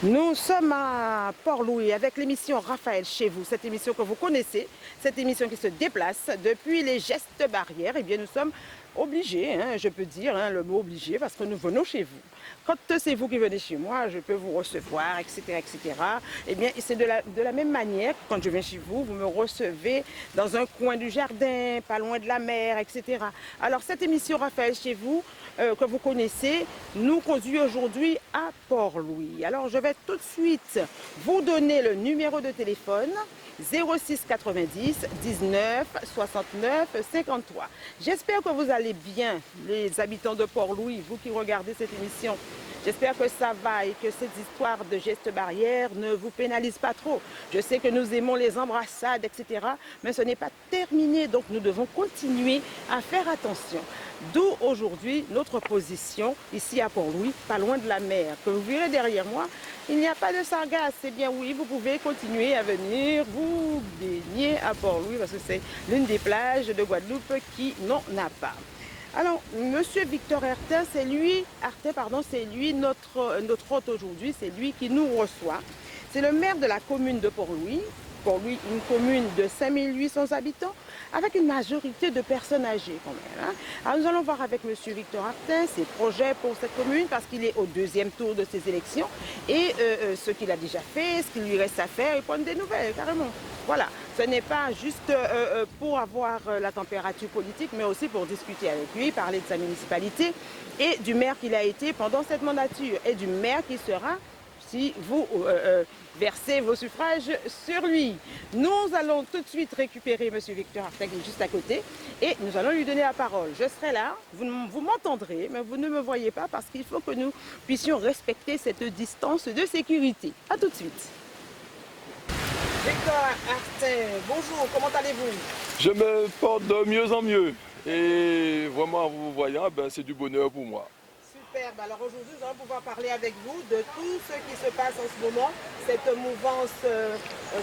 Nous sommes à Port-Louis avec l'émission Raphaël chez vous, cette émission que vous connaissez, cette émission qui se déplace depuis les gestes barrières. Eh bien, nous sommes obligés, je peux dire le mot obligé, parce que nous venons chez vous. Quand c'est vous qui venez chez moi, je peux vous recevoir, etc., etc. Eh bien, c'est de la même manière que quand je viens chez vous, vous me recevez dans un coin du jardin, pas loin de la mer, etc. Alors, cette émission Raphaël chez vous, que vous connaissez, nous conduit aujourd'hui à Port-Louis. Alors, je vais tout de suite vous donner le numéro de téléphone 06 90 19 69 53. J'espère que vous allez bien, les habitants de Port-Louis, vous qui regardez cette émission. J'espère que ça va et que cette histoire de gestes barrières ne vous pénalise pas trop. Je sais que nous aimons les embrassades, etc. Mais ce n'est pas terminé, donc nous devons continuer à faire attention. D'où aujourd'hui notre position ici à Port-Louis, pas loin de la mer. Que vous verrez derrière moi, il n'y a pas de sargasse. C'est bien oui, vous pouvez continuer à venir vous baigner à Port-Louis parce que c'est l'une des plages de Guadeloupe qui n'en a pas. Alors, Monsieur Victor Artin, c'est lui notre hôte aujourd'hui, c'est lui qui nous reçoit. C'est le maire de la commune de Port-Louis. Port-Louis, une commune de 5800 habitants, avec une majorité de personnes âgées quand même. Alors nous allons voir avec Monsieur Victor Artin ses projets pour cette commune, parce qu'il est au deuxième tour de ces élections, et ce qu'il a déjà fait, ce qu'il lui reste à faire, et prendre des nouvelles, carrément. Voilà, ce n'est pas juste pour avoir la température politique, mais aussi pour discuter avec lui, parler de sa municipalité et du maire qu'il a été pendant cette mandature, et du maire qui sera si vous versez vos suffrages sur lui. Nous allons tout de suite récupérer M. Victor Artin qui est juste à côté et nous allons lui donner la parole. Je serai là, vous m'entendrez, mais vous ne me voyez pas parce qu'il faut que nous puissions respecter cette distance de sécurité. A tout de suite. Victor Artin, bonjour, comment allez-vous? Je me porte de mieux en mieux et vraiment en vous voyant, c'est du bonheur pour moi. Superbe. Alors aujourd'hui, nous allons pouvoir parler avec vous de tout ce qui se passe en ce moment, cette mouvance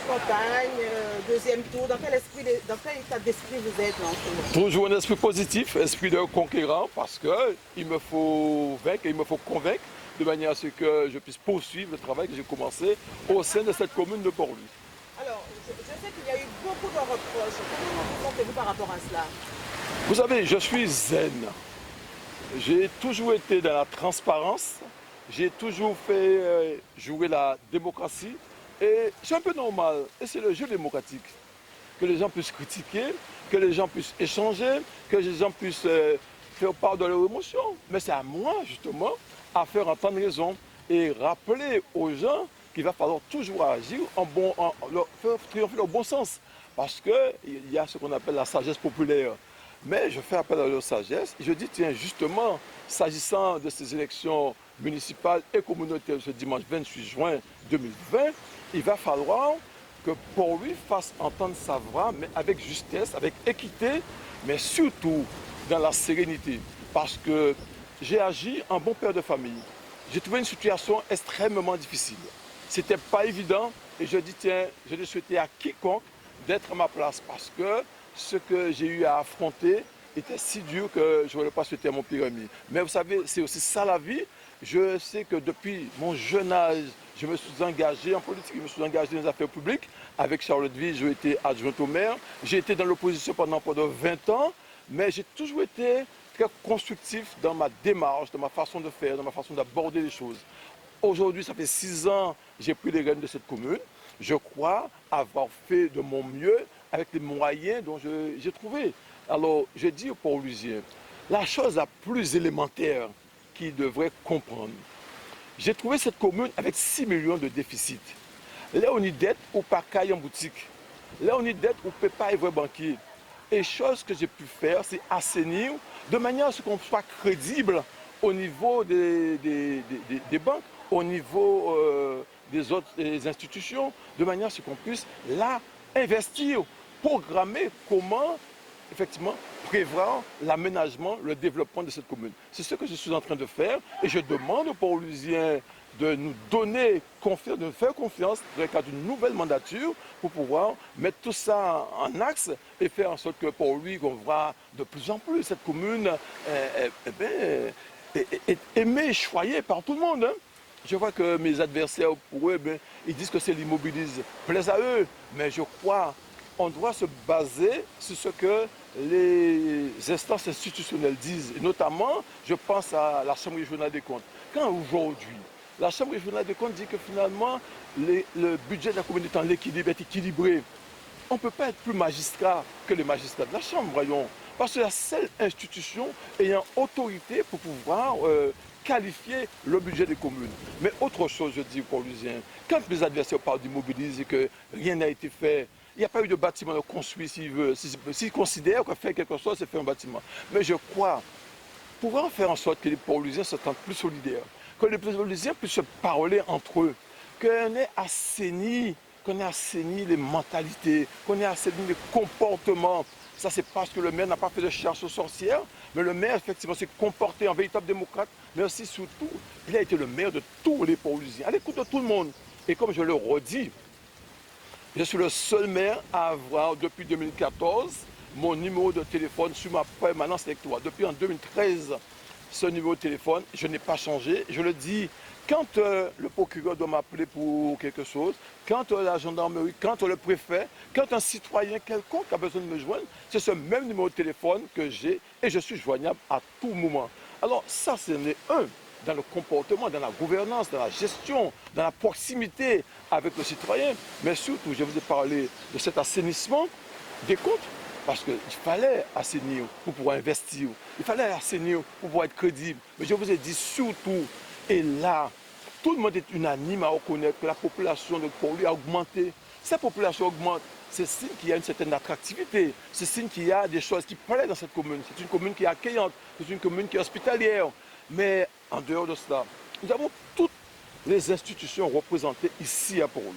campagne, deuxième tour. Dans quel état d'esprit vous êtes là en ce moment? Toujours un esprit positif, esprit de conquérant, parce qu'il me faut vaincre, il me faut convaincre de manière à ce que je puisse poursuivre le travail que j'ai commencé au sein de cette commune de Port-Louis. Alors, je sais qu'il y a eu beaucoup de reproches. Comment vous sentez-vous par rapport à cela? Vous savez, je suis zen. J'ai toujours été dans la transparence, j'ai toujours fait jouer la démocratie et c'est un peu normal, et c'est le jeu démocratique. Que les gens puissent critiquer, que les gens puissent échanger, que les gens puissent faire part de leurs émotions. Mais c'est à moi, justement, à faire entendre raison et rappeler aux gens qu'il va falloir toujours agir faire triompher le bon sens. Parce qu'il y a ce qu'on appelle la sagesse populaire. Mais je fais appel à leur sagesse et je dis, tiens, justement, s'agissant de ces élections municipales et communautaires ce dimanche 28 juin 2020, il va falloir que Port-Louis fasse entendre sa voix, mais avec justesse, avec équité, mais surtout dans la sérénité. Parce que j'ai agi en bon père de famille. J'ai trouvé une situation extrêmement difficile. Ce n'était pas évident et je dis, tiens, je l'ai souhaité à quiconque d'être à ma place parce que ce que j'ai eu à affronter était si dur que je n'aurais pas souhaité à mon pire ami. Mais vous savez, c'est aussi ça la vie. Je sais que depuis mon jeune âge, je me suis engagé en politique, je me suis engagé dans les affaires publiques. Avec Charlotteville, j'ai été adjoint au maire. J'ai été dans l'opposition pendant 20 ans, mais j'ai toujours été très constructif dans ma démarche, dans ma façon de faire, dans ma façon d'aborder les choses. Aujourd'hui, ça fait 6 ans que j'ai pris les rênes de cette commune. Je crois avoir fait de mon mieux avec les moyens dont j'ai trouvé. Alors, je dis aux Port-Louisiens, la chose la plus élémentaire qu'ils devraient comprendre, j'ai trouvé cette commune avec 6 millions de déficit. Là, on y dette ou pas caille en boutique. Là, on y dette ou peut pas être banquier. Et chose que j'ai pu faire, c'est assainir de manière à ce qu'on soit crédible au niveau des banques, au niveau des autres institutions, de manière à ce qu'on puisse là investir, programmer comment effectivement prévoir l'aménagement, le développement de cette commune. C'est ce que je suis en train de faire et je demande aux Port-Louisiens de nous donner confiance, de nous faire confiance dans le cadre d'une nouvelle mandature pour pouvoir mettre tout ça en axe et faire en sorte que Port-Louis, qu'on voit de plus en plus cette commune est aimée et choyée par tout le monde. Je vois que mes adversaires, pour eux, ben, ils disent que c'est l'immobilisme. Plaise à eux, mais je crois qu'on doit se baser sur ce que les instances institutionnelles disent. Et notamment, je pense à la Chambre régionale des comptes. Quand aujourd'hui, la Chambre régionale des comptes dit que finalement, le budget de la communauté en équilibre est équilibré, on ne peut pas être plus magistrat que les magistrats de la Chambre, voyons. Parce que c'est la seule institution ayant autorité pour pouvoir qualifier le budget des communes. Mais autre chose, je dis aux Paulusiens, quand mes adversaires parlent d'immobiliser, que rien n'a été fait, il n'y a pas eu de bâtiment de construit s'ils veulent. S'ils considèrent que faire quelque chose, c'est faire un bâtiment. Mais je crois pouvoir faire en sorte que les Paulusiens se sentent plus solidaires, que les Paulusiens puissent se parler entre eux, qu'on ait assaini les mentalités, qu'on ait assaini les comportements. Ça, c'est parce que le maire n'a pas fait de chasse aux sorcières, mais le maire, effectivement, s'est comporté en véritable démocrate, mais aussi, surtout, il a été le maire de tous les Paulusiens, à l'écoute de tout le monde. Et comme je le redis, je suis le seul maire à avoir, depuis 2014, mon numéro de téléphone sur ma permanence électorale. Depuis en 2013, ce numéro de téléphone, je n'ai pas changé. Je le dis, quand le procureur doit m'appeler pour quelque chose, quand la gendarmerie, quand le préfet, quand un citoyen quelconque a besoin de me joindre, c'est ce même numéro de téléphone que j'ai et je suis joignable à tout moment. Alors ça, c'est un dans le comportement, dans la gouvernance, dans la gestion, dans la proximité avec le citoyen. Mais surtout, je vous ai parlé de cet assainissement des comptes. Parce qu'il fallait assainir pour pouvoir investir. Il fallait assainir pour pouvoir être crédible. Mais je vous ai dit surtout, et là, tout le monde est unanime à reconnaître que la population de Port-Louis a augmenté. Cette population augmente. C'est signe qu'il y a une certaine attractivité. C'est signe qu'il y a des choses qui plaisent dans cette commune. C'est une commune qui est accueillante. C'est une commune qui est hospitalière. Mais en dehors de cela, nous avons toutes les institutions représentées ici à Port-Louis.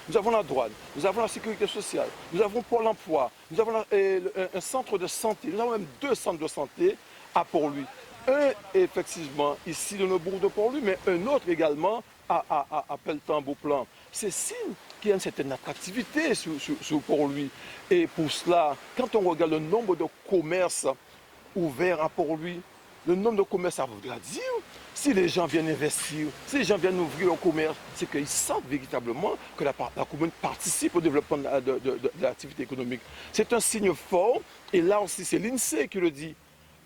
Nous avons la douane, nous avons la sécurité sociale, nous avons Pôle emploi, nous avons un centre de santé, nous avons même 2 centres de santé à Port-Louis. Un effectivement ici dans le bourg de Port-Louis, mais un autre également à Pelletan-Beauplan. C'est signe qu'il y a une certaine attractivité sur Port-Louis. Et pour cela, quand on regarde le nombre de commerces ouverts à Port-Louis, le nombre de commerces, ça voudra dire, si les gens viennent investir, si les gens viennent ouvrir leur commerce, c'est qu'ils sentent véritablement que la commune participe au développement de l'activité économique. C'est un signe fort, et là aussi c'est l'INSEE qui le dit.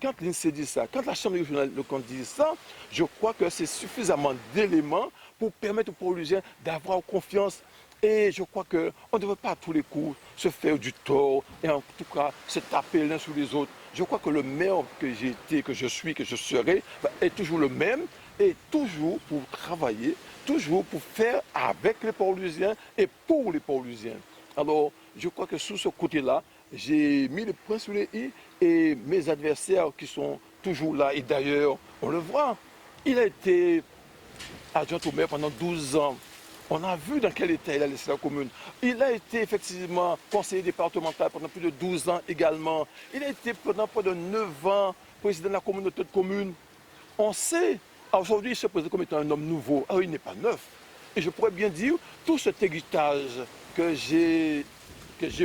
Quand l'INSEE dit ça, quand la Chambre régionale de compte dit ça, je crois que c'est suffisamment d'éléments pour permettre aux Paulusiens d'avoir confiance. Et je crois qu'on ne devrait pas à tous les coups se faire du tort et en tout cas se taper l'un sur les autres. Je crois que le maire que j'ai été, que je suis, que je serai, est toujours le même et toujours pour travailler, toujours pour faire avec les Paulusiens et pour les Paulusiens. Alors, je crois que sur ce côté-là, j'ai mis le point sur les i et mes adversaires qui sont toujours là, et d'ailleurs, on le voit, il a été adjoint au maire pendant 12 ans. On a vu dans quel état il a laissé la commune. Il a été effectivement conseiller départemental pendant plus de 12 ans également. Il a été pendant près de 9 ans président de la communauté de communes. On sait, aujourd'hui il se présente comme étant un homme nouveau. Alors il n'est pas neuf. Et je pourrais bien dire, tout cet héritage que j'ai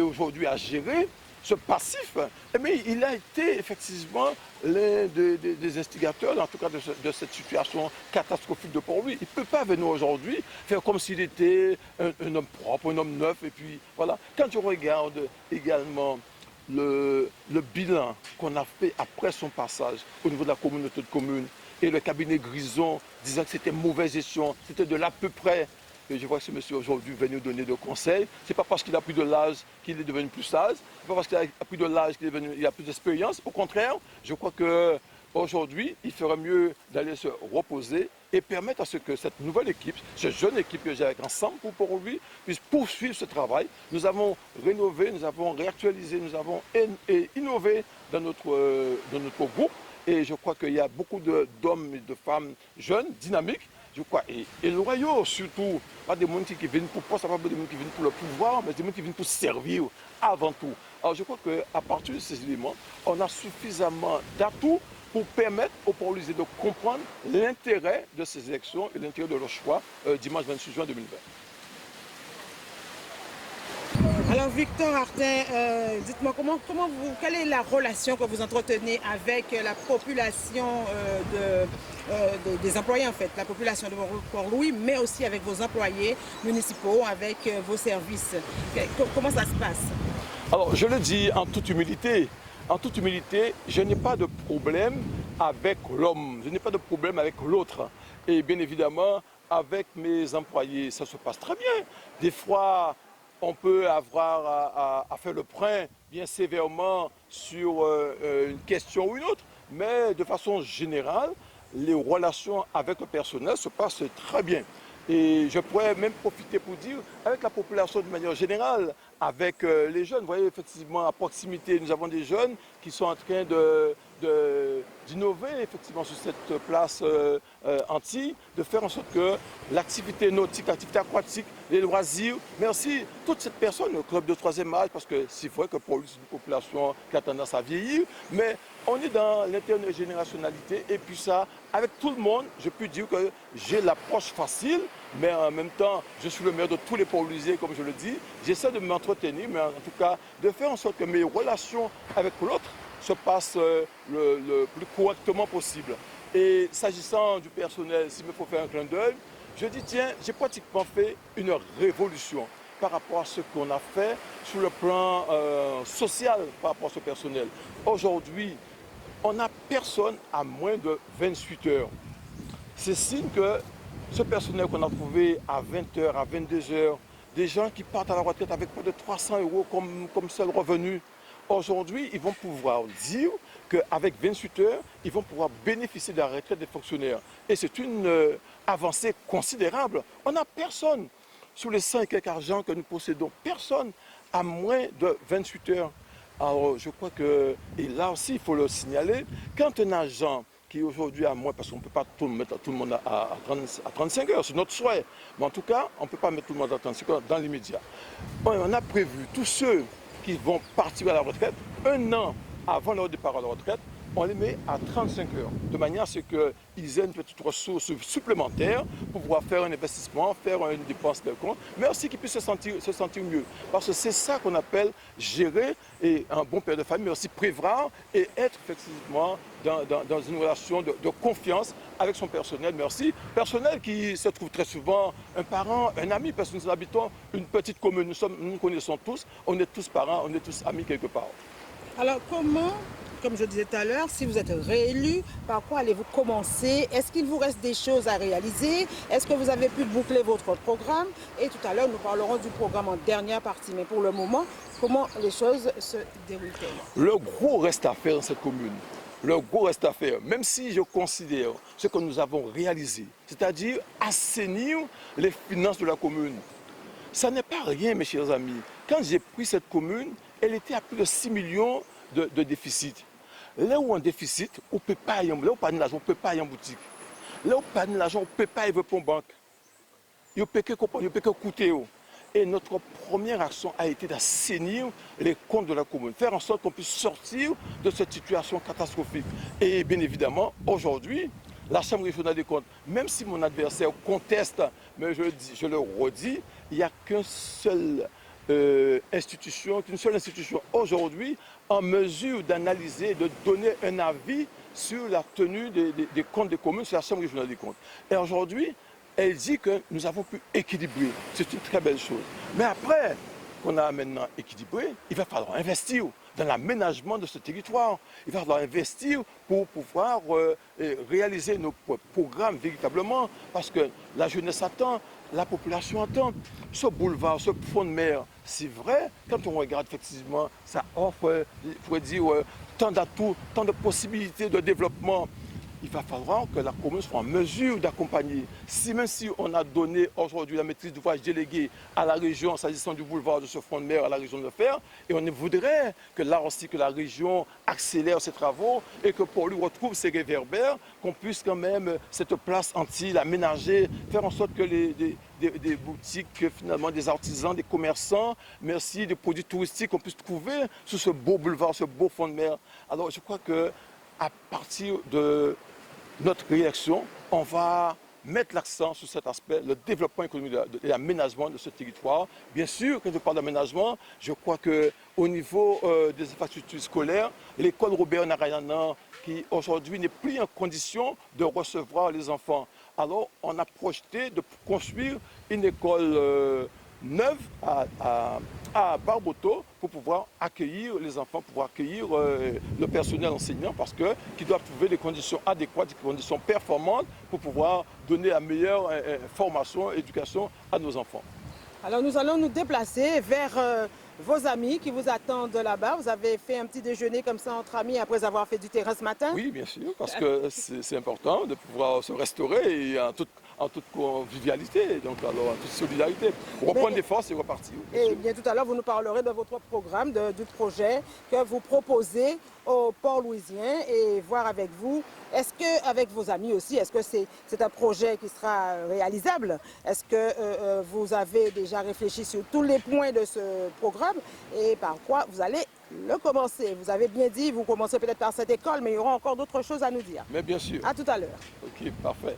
aujourd'hui à gérer, ce passif, mais il a été effectivement l'un des instigateurs, en tout cas de cette situation catastrophique de Port-Louis. Il ne peut pas venir aujourd'hui faire comme s'il était un homme propre, un homme neuf. Et puis voilà. Quand je regarde également le bilan qu'on a fait après son passage au niveau de la communauté de communes et le cabinet Grison disant que c'était mauvaise gestion, c'était de l'à peu près. Et je vois que ce monsieur aujourd'hui vient nous donner des conseils. Ce n'est pas parce qu'il a pris de l'âge qu'il est devenu plus sage. Ce n'est pas parce qu'il a pris de l'âge qu'il a plus d'expérience. Au contraire, je crois qu'aujourd'hui, il ferait mieux d'aller se reposer et permettre à ce que cette nouvelle équipe, cette jeune équipe que j'ai avec Ensemble pour lui, puisse poursuivre ce travail. Nous avons rénové, nous avons réactualisé, nous avons innové dans notre groupe. Et je crois qu'il y a beaucoup d'hommes et de femmes jeunes, dynamiques, je crois, et loyaux surtout. Pas des gens qui viennent pour poste, pas des gens qui viennent pour le pouvoir, mais des gens qui viennent pour servir avant tout. Alors je crois qu'à partir de ces éléments, on a suffisamment d'atouts pour permettre aux Paulusiens de comprendre l'intérêt de ces élections et l'intérêt de leur choix dimanche 26 juin 2020. Alors Victor Artin, dites-moi quelle est la relation que vous entretenez avec la population des employés en fait, la population de Port-Louis, mais aussi avec vos employés municipaux, avec vos services. Comment ça se passe? Alors, je le dis en toute humilité, je n'ai pas de problème avec l'homme, je n'ai pas de problème avec l'autre. Et bien évidemment, avec mes employés, ça se passe très bien. Des fois, on peut avoir à faire le point bien sévèrement sur une question ou une autre, mais de façon générale, les relations avec le personnel se passent très bien. Et je pourrais même profiter pour dire, avec la population de manière générale, avec les jeunes, vous voyez effectivement à proximité, nous avons des jeunes qui sont en train d'innover effectivement sur cette place Antilles, de faire en sorte que l'activité nautique, l'activité aquatique, les loisirs, merci toutes ces personnes, le club de troisième âge, parce que c'est vrai que pour lui c'est une population qui a tendance à vieillir, mais on est dans l'intergénérationnalité et puis ça, avec tout le monde, je peux dire que j'ai l'approche facile, mais en même temps, je suis le maire de tous les Port-Louisiens, comme je le dis. J'essaie de m'entretenir, mais en tout cas, de faire en sorte que mes relations avec l'autre se passent le plus correctement possible. Et s'agissant du personnel, s'il me faut faire un clin d'œil, je dis, tiens, j'ai pratiquement fait une révolution par rapport à ce qu'on a fait sur le plan social par rapport à ce personnel. Aujourd'hui, on n'a personne à moins de 28 heures. C'est signe que ce personnel qu'on a trouvé à 20 heures, à 22 heures, des gens qui partent à la retraite avec près de 300 € comme seul revenu, aujourd'hui, ils vont pouvoir dire qu'avec 28 heures, ils vont pouvoir bénéficier de la retraite des fonctionnaires. Et c'est une avancée considérable. On n'a personne, sur les 100 et quelques argents que nous possédons, personne à moins de 28 heures. Alors, je crois que, et là aussi, il faut le signaler, quand un agent qui aujourd'hui a moins, parce qu'on ne peut pas mettre tout le monde à 35 heures, c'est notre souhait, mais en tout cas, on ne peut pas mettre tout le monde à 35 heures dans l'immédiat. On a prévu tous ceux qui vont partir à la retraite, un an avant leur départ à la retraite, on les met à 35 heures, de manière à ce qu'ils aient une petite ressource supplémentaire pour pouvoir faire un investissement, faire une dépense quelconque, mais aussi qu'ils puissent se sentir mieux. Parce que c'est ça qu'on appelle gérer et un bon père de famille, mais aussi prévoir et être effectivement dans une relation de confiance avec son personnel, mais aussi personnel qui se trouve très souvent un parent, un ami, parce que nous habitons une petite commune, nous connaissons tous, on est tous parents, on est tous amis quelque part. Alors comment, comme je disais tout à l'heure, si vous êtes réélu, par quoi allez-vous commencer? Est-ce qu'il vous reste des choses à réaliser? Est-ce que vous avez pu boucler votre programme? Et tout à l'heure, nous parlerons du programme en dernière partie. Mais pour le moment, comment les choses se déroulent-elles? Le gros reste à faire dans cette commune. Le gros reste à faire, même si je considère ce que nous avons réalisé, c'est-à-dire assainir les finances de la commune. Ça n'est pas rien, mes chers amis. Quand j'ai pris cette commune, elle était à plus de 6 millions de déficit. Là où on déficit, on ne peut pas aller en boutique. Là où on peut pas de l'argent, on ne peut pas aller en banque. Il ne peut que coûter. Et notre première action a été d'assainir les comptes de la commune, faire en sorte qu'on puisse sortir de cette situation catastrophique. Et bien évidemment, aujourd'hui, la Chambre régionale des comptes, même si mon adversaire conteste, mais je le redis, il n'y a qu'une seule institution aujourd'hui en mesure d'analyser et de donner un avis sur la tenue des comptes des communes, c'est la Chambre régionale des comptes. Et aujourd'hui, elle dit que nous avons pu équilibrer. C'est une très belle chose. Mais après qu'on a maintenant équilibré, il va falloir investir dans l'aménagement de ce territoire. Il va falloir investir pour pouvoir réaliser nos programmes véritablement. Parce que la jeunesse attend, la population attend. Ce boulevard, ce front de mer, c'est vrai, quand on regarde effectivement, ça offre, il pourrait dire, tant d'atouts, tant de possibilités de développement. Il va falloir que la commune soit en mesure d'accompagner. Même si on a donné aujourd'hui la maîtrise d'ouvrage déléguée à la région, s'agissant du boulevard de ce front de mer à la région de Fer, et on voudrait que là aussi que la région accélère ses travaux et que pour lui retrouve ses réverbères, qu'on puisse quand même cette place Antilles aménager, faire en sorte que des boutiques, finalement, des artisans, des commerçants, merci, des produits touristiques qu'on puisse trouver sur ce beau boulevard, ce beau front de mer. Alors je crois que à partir de notre réaction, on va mettre l'accent sur cet aspect, le développement économique et l'aménagement de ce territoire. Bien sûr, quand je parle d'aménagement, je crois qu'au niveau des infrastructures scolaires, l'école Robert Narayana, qui aujourd'hui n'est plus en condition de recevoir les enfants. Alors, on a projeté de construire une école neuve à Barboto pour pouvoir accueillir les enfants, pour pouvoir accueillir le personnel enseignant parce que qui doit trouver des conditions adéquates, des conditions performantes pour pouvoir donner la meilleure formation, éducation à nos enfants. Alors nous allons nous déplacer vers vos amis qui vous attendent là-bas. Vous avez fait un petit déjeuner comme ça entre amis après avoir fait du terrain ce matin? Oui, bien sûr, parce que c'est important de pouvoir se restaurer et en toute convivialité, donc alors en toute solidarité. Reprendre des forces et repartir. Et bien tout à l'heure, vous nous parlerez de votre programme, du projet que vous proposez au Port-Louisien et voir avec vous, est-ce que, avec vos amis aussi, est-ce que c'est un projet qui sera réalisable? Est-ce que vous avez déjà réfléchi sur tous les points de ce programme et par quoi vous allez le commencer? Vous avez bien dit, vous commencez peut-être par cette école, mais il y aura encore d'autres choses à nous dire. Mais bien sûr. À tout à l'heure. Ok, parfait.